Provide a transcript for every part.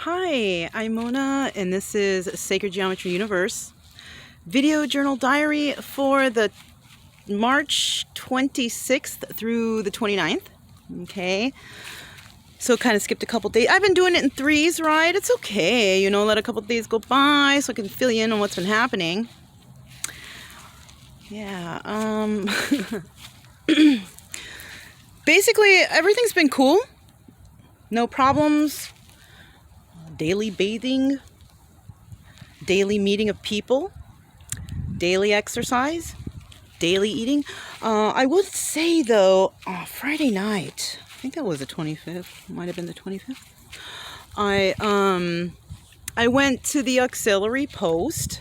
Hi, I'm Mona, and this is Sacred Geometry Universe video journal diary for the March 26th through the 29th. Okay, so kind of skipped a couple days. I've been doing it in threes, right? It's okay, you know, let a couple days go by so I can fill you in on what's been happening. Yeah, basically everything's been cool. No problems. Daily bathing, daily meeting of people, daily exercise, daily eating. I would say though, Friday night, I think that was the 25th, might have been the 25th. I went to the auxiliary post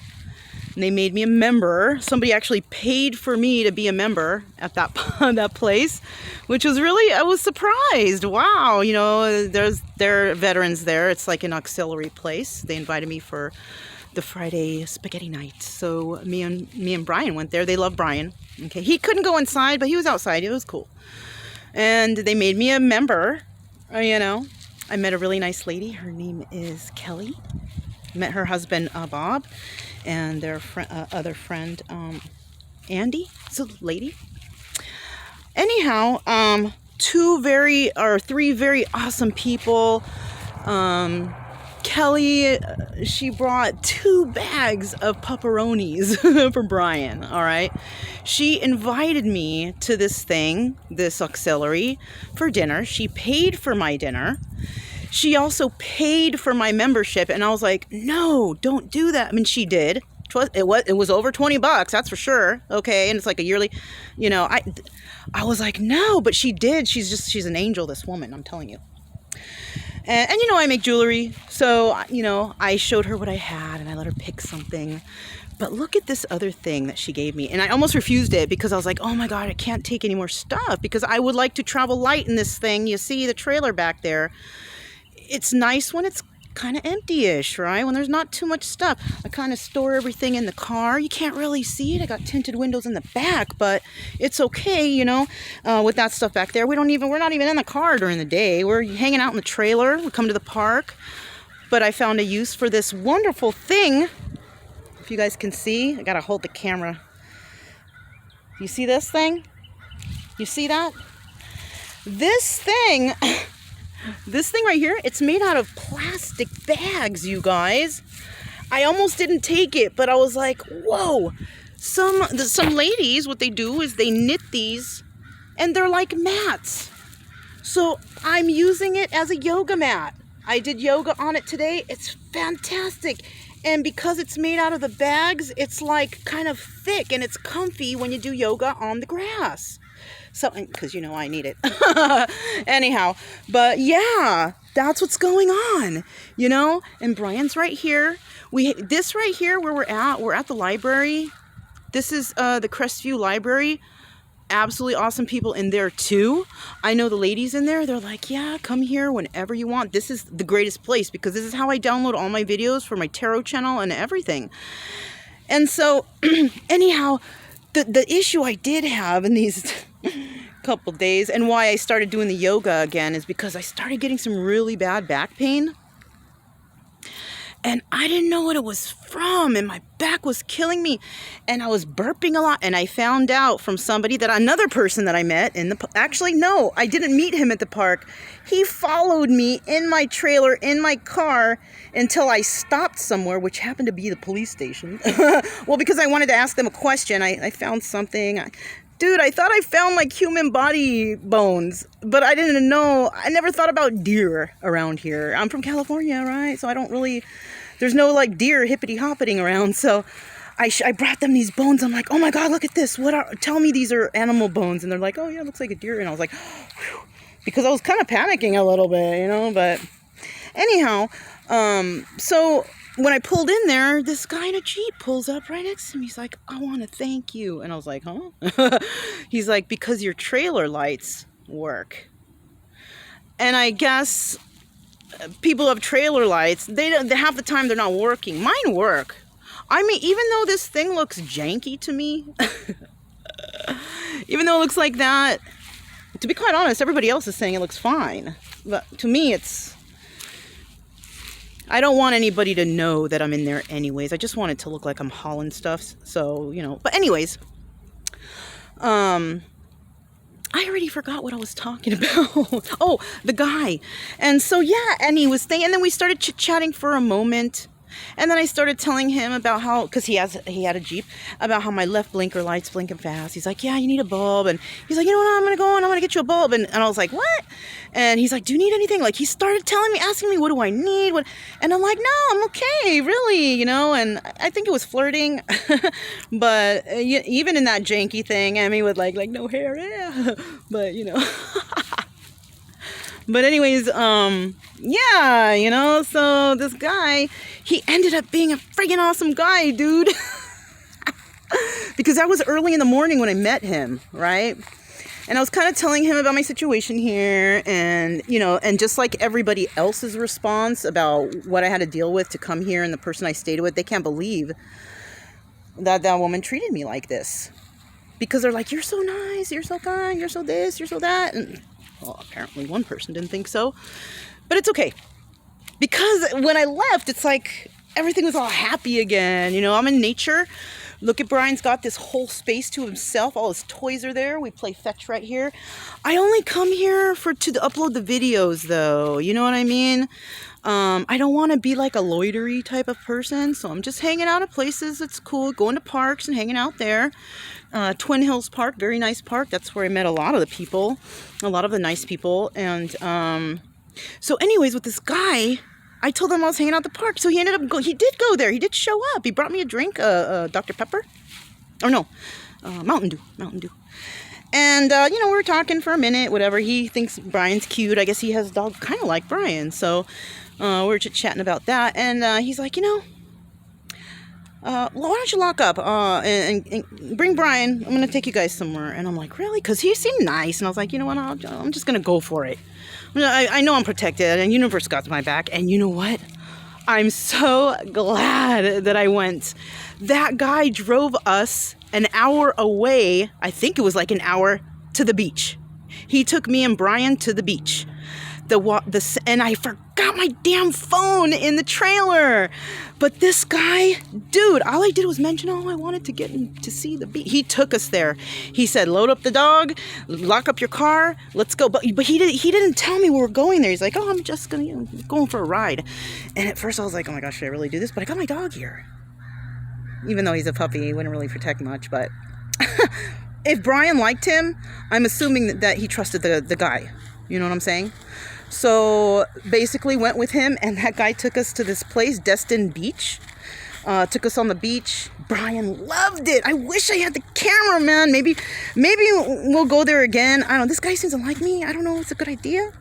and they made me a member. Somebody actually paid for me to be a member at that that place, which was really, I was surprised. Wow, you know, there are veterans there. It's like an auxiliary place. They invited me for the Friday spaghetti night. So me and Brian went there. They love Brian. Okay, he couldn't go inside, but he was outside. It was cool. And they made me a member. You know, I met a really nice lady. Her name is Kelly. Met her husband Bob, and their other friend Andy. It's a lady. Anyhow, three very awesome people. Kelly, she brought 2 bags of pepperonis for Brian. All right, she invited me to this auxiliary, for dinner. She paid for my dinner. She also paid for my membership, and I was like, no, don't do that. I mean, she did. It was over $20, that's for sure. Okay, and it's like a yearly, you know, I was like, no, but she did. She's an angel, this woman, I'm telling you. And you know, I make jewelry, so, you know, I showed her what I had, and I let her pick something. But look at this other thing that she gave me. And I almost refused it because I was like, oh my God, I can't take any more stuff because I would like to travel light in this thing. You see the trailer back there. It's nice when it's kind of empty-ish, right? When there's not too much stuff. I kind of store everything in the car. You can't really see it. I got tinted windows in the back, but it's okay, you know, with that stuff back there. We're not even in the car during the day. We're hanging out in the trailer. We come to the park. But I found a use for this wonderful thing. If you guys can see, I gotta hold the camera. You see this thing? You see that? This thing right here, it's made out of plastic bags, you guys. I almost didn't take it, but I was like, whoa. Some ladies, what they do is they knit these, and they're like mats. So I'm using it as a yoga mat. I did yoga on it today. It's fantastic. And because it's made out of the bags, it's like kind of thick, and it's comfy when you do yoga on the grass. So, because you know I need it. Anyhow, but yeah, that's what's going on, you know. And Brian's right here. This right here where we're at the library. This is the Crestview Library. Absolutely awesome people in there too. I know the ladies in there. They're like, yeah, come here whenever you want. This is the greatest place because this is how I download all my videos for my tarot channel and everything. And so, anyhow, the issue I did have in these couple days and why I started doing the yoga again is because I started getting some really bad back pain. And I didn't know what it was from, and my back was killing me, and I was burping a lot. And I found out from another person that I met actually, no, I didn't meet him at the park. He followed me in my trailer, in my car, until I stopped somewhere, which happened to be the police station. Well, because I wanted to ask them a question. I found something. Dude, I thought I found like human body bones, but I didn't know. I never thought about deer around here. I'm from California, right? So I don't really, there's no like deer hippity-hoppeting around. So I brought them these bones. I'm like, oh my God, look at this. Tell me these are animal bones. And they're like, oh yeah, it looks like a deer. And I was like, whew, because I was kind of panicking a little bit, you know, but anyhow, so when I pulled in there, this guy in a Jeep pulls up right next to me. He's like, I want to thank you. And I was like, huh? He's like, because your trailer lights work. And I guess people have trailer lights. They half the time they're not working. Mine work. I mean, even though this thing looks janky to me, even though it looks like that, to be quite honest, everybody else is saying it looks fine. But to me, it's I don't want anybody to know that I'm in there anyways. I just want it to look like I'm hauling stuff. So, you know, but anyways, I already forgot what I was talking about. Oh, the guy. And so, yeah, and he was thinking, and then we started chit-chatting for a moment. And then I started telling him about how, because he had a Jeep, about how my left blinker light's blinking fast. He's like, yeah, you need a bulb. And he's like, you know what, I'm going to go and I'm going to get you a bulb. And I was like, what? And he's like, do you need anything? Like, he started telling me, asking me, what do I need? What? And I'm like, no, I'm okay, really, you know. And I think it was flirting. But even in that janky thing, I mean, with like no hair, yeah. But, you know. But anyways, yeah, you know, so this guy, he ended up being a friggin' awesome guy, dude. Because that was early in the morning when I met him, right? And I was kind of telling him about my situation here and, you know, and just like everybody else's response about what I had to deal with to come here and the person I stayed with, they can't believe that that woman treated me like this. Because they're like, you're so nice, you're so kind, you're so this, you're so that. And well, apparently one person didn't think so. But it's okay. Because when I left, it's like everything was all happy again. You know, I'm in nature. Look at Brian's got this whole space to himself. All his toys are there. We play fetch right here. I only come here to upload the videos, though. You know what I mean? I don't want to be like a loitery type of person. So I'm just hanging out at places that's cool. Going to parks and hanging out there. Twin Hills Park, very nice park. That's where I met a lot of the people, a lot of the nice people. And so anyways, with this guy, I told him I was hanging out at the park. So he ended up he did go there. He did show up. He brought me a drink, Dr. Pepper. Or no, Mountain Dew. And, you know, we were talking for a minute, whatever. He thinks Brian's cute. I guess he has a dog kind of like Brian. So we were chit-chatting about that. And he's like, you know, well, why don't you lock up and bring Brian? I'm going to take you guys somewhere. And I'm like, really? Because he seemed nice. And I was like, you know what? I'm just going to go for it. I know I'm protected and universe got my back. And you know what? I'm so glad that I went. That guy drove us an hour away. I think it was like an hour to the beach. He took me and Brian to the beach. And I forgot my damn phone in the trailer. But this guy, dude, all I did was mention, oh, I wanted to get to see the beach. He took us there. He said, load up the dog, lock up your car, let's go. But he didn't tell me we were going there. He's like, oh, I'm just going for a ride. And at first I was like, oh my gosh, should I really do this? But I got my dog here. Even though he's a puppy, he wouldn't really protect much. But if Brian liked him, I'm assuming that he trusted the guy. You know what I'm saying? So basically went with him, and that guy took us to this place, Destin Beach. Took us on the beach. Brian loved it. I wish I had the camera, man. Maybe we'll go there again. I don't know. This guy seems to like me. I don't know. It's a good idea.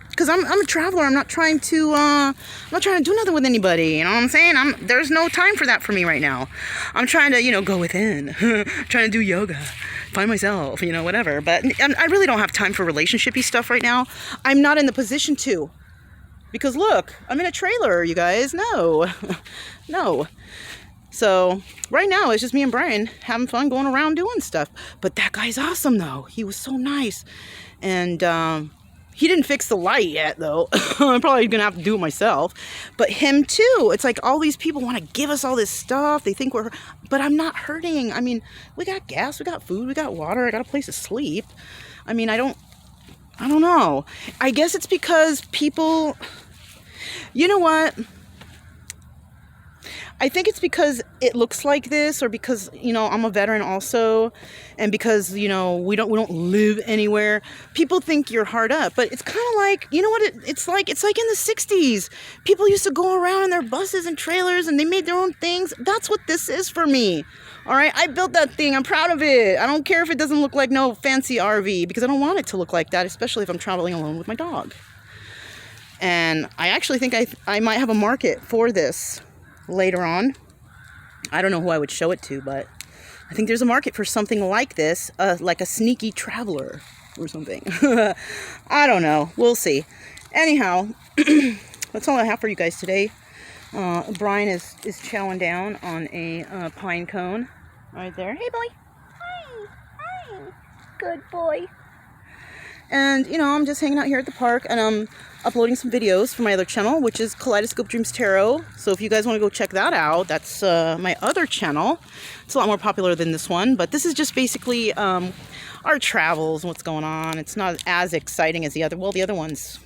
Because I'm a traveler. I'm not trying to do nothing with anybody. You know what I'm saying? There's no time for that for me right now. I'm trying to, you know, go within. Trying to do yoga. Find myself, you know, whatever. But I really don't have time for relationshipy stuff right now. I'm not in the position to. Because look, I'm in a trailer, you guys. No. No. So right now it's just me and Brian having fun going around doing stuff. But that guy's awesome, though. He was so nice. And he didn't fix the light yet, though. I'm probably going to have to do it myself. But him, too. It's like all these people want to give us all this stuff. They think we're... But I'm not hurting. I mean, we got gas, we got food, we got water. I got a place to sleep. I mean, I don't know. I guess it's because people... You know what? I think it's because it looks like this, or because, you know, I'm a veteran also, and because, you know, we don't live anywhere. People think you're hard up, but it's kind of like, you know what it's like in the 60s. People used to go around in their buses and trailers, and they made their own things. That's what this is for me. All right, I built that thing. I'm proud of it. I don't care if it doesn't look like no fancy RV, because I don't want it to look like that, especially if I'm traveling alone with my dog. And I actually think I might have a market for this later on. I don't know who I would show it to, but I think there's a market for something like this, like a sneaky traveler or something. I don't know. We'll see. Anyhow, that's all I have for you guys today. Brian is chowing down on a pine cone right there. Hey, boy. Hi. Good boy. And, you know, I'm just hanging out here at the park, and I'm uploading some videos for my other channel, which is Kaleidoscope Dreams Tarot. So if you guys want to go check that out, that's my other channel. It's a lot more popular than this one, but this is just basically our travels and what's going on. It's not as exciting as the other. Well, the other one's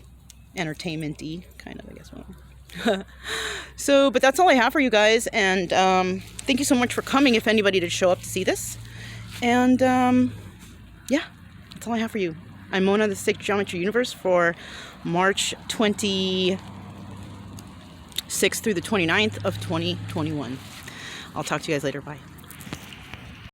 entertainment-y, kind of, I guess. So, but that's all I have for you guys, and thank you so much for coming, if anybody did show up to see this. And yeah, that's all I have for you. I'm Mona, the Sacred Geometry Universe, for March 26th through the 29th of 2021. I'll talk to you guys later. Bye.